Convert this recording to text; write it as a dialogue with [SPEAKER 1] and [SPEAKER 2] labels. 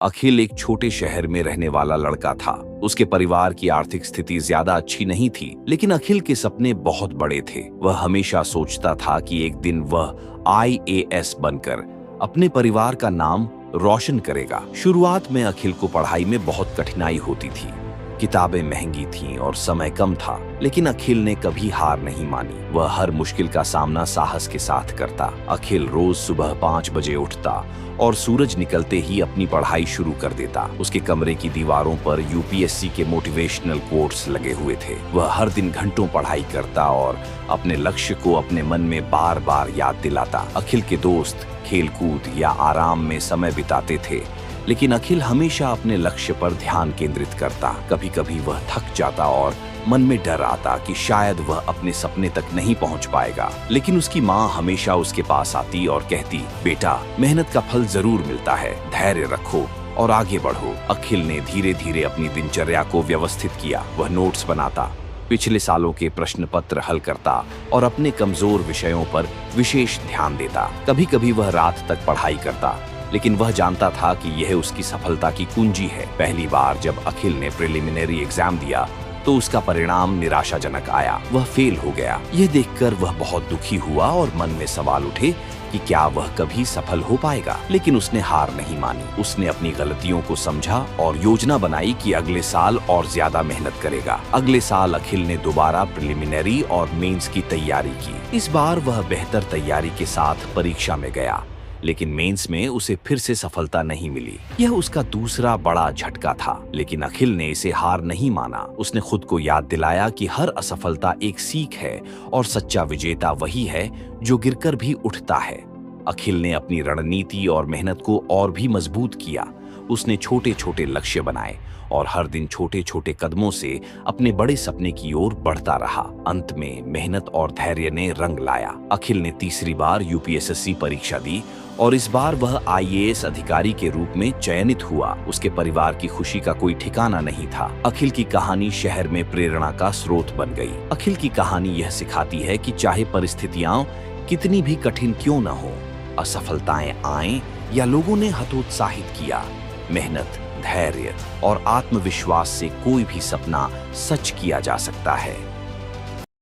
[SPEAKER 1] अखिल एक छोटे शहर में रहने वाला लड़का था। उसके परिवार की आर्थिक स्थिति ज्यादा अच्छी नहीं थी, लेकिन अखिल के सपने बहुत बड़े थे। वह हमेशा सोचता था कि एक दिन वह IAS बनकर अपने परिवार का नाम रोशन करेगा। शुरुआत में अखिल को पढ़ाई में बहुत कठिनाई होती थी। किताबें महंगी थीं और समय कम था, लेकिन अखिल ने कभी हार नहीं मानी। वह हर मुश्किल का सामना साहस के साथ करता। अखिल रोज सुबह 5 बजे उठता और सूरज निकलते ही अपनी पढ़ाई शुरू कर देता। उसके कमरे की दीवारों पर UPSC के मोटिवेशनल कोट्स लगे हुए थे। वह हर दिन घंटों पढ़ाई करता और अपने लक्ष्य को अपने मन में बार बार याद दिलाता। अखिल के दोस्त खेलकूद या आराम में समय बिताते थे, लेकिन अखिल हमेशा अपने लक्ष्य पर ध्यान केंद्रित करता। कभी कभी वह थक जाता और मन में डर आता कि शायद वह अपने सपने तक नहीं पहुंच पाएगा। लेकिन उसकी माँ हमेशा उसके पास आती और कहती, बेटा, मेहनत का फल जरूर मिलता है, धैर्य रखो और आगे बढ़ो। अखिल ने धीरे धीरे अपनी दिनचर्या को व्यवस्थित किया। वह नोट्स बनाता, पिछले सालों के प्रश्न पत्र हल करता और अपने कमजोर विषयों पर विशेष ध्यान देता। कभी कभी वह रात तक पढ़ाई करता, लेकिन वह जानता था कि यह उसकी सफलता की कुंजी है। पहली बार जब अखिल ने प्रिलिमिनरी एग्जाम दिया तो उसका परिणाम निराशाजनक आया। वह फेल हो गया। यह देखकर वह बहुत दुखी हुआ और मन में सवाल उठे कि क्या वह कभी सफल हो पाएगा। लेकिन उसने हार नहीं मानी। उसने अपनी गलतियों को समझा और योजना बनाई कि अगले साल और ज्यादा मेहनत करेगा। अगले साल अखिल ने दोबारा प्रिलिमिनरी और मेंस की तैयारी की। इस बार वह बेहतर तैयारी के साथ परीक्षा में गया, लेकिन मेंस में उसे फिर से सफलता नहीं मिली। यह उसका दूसरा बड़ा झटका था, लेकिन अखिल ने इसे हार नहीं माना। उसने खुद को याद दिलाया कि हर असफलता एक सीख है और सच्चा विजेता वही है जो गिरकर भी उठता है। अखिल ने अपनी रणनीति और मेहनत को और भी मजबूत किया। उसने छोटे छोटे लक्ष्य बनाए और हर दिन छोटे छोटे कदमों से अपने बड़े सपने की ओर बढ़ता रहा। अंत में मेहनत और धैर्य ने रंग लाया। अखिल ने तीसरी बार UPSSC परीक्षा दी और इस बार वह IAS अधिकारी के रूप में चयनित हुआ। उसके परिवार की खुशी का कोई ठिकाना नहीं था। अखिल की कहानी शहर में प्रेरणा का स्रोत बन गई। अखिल की कहानी यह सिखाती है कि चाहे परिस्थितियां कितनी भी कठिन क्यों न हो, असफलताएं आएं या लोगों ने हतोत्साहित किया, मेहनत, धैर्य और आत्मविश्वास से कोई भी सपना सच किया जा सकता है।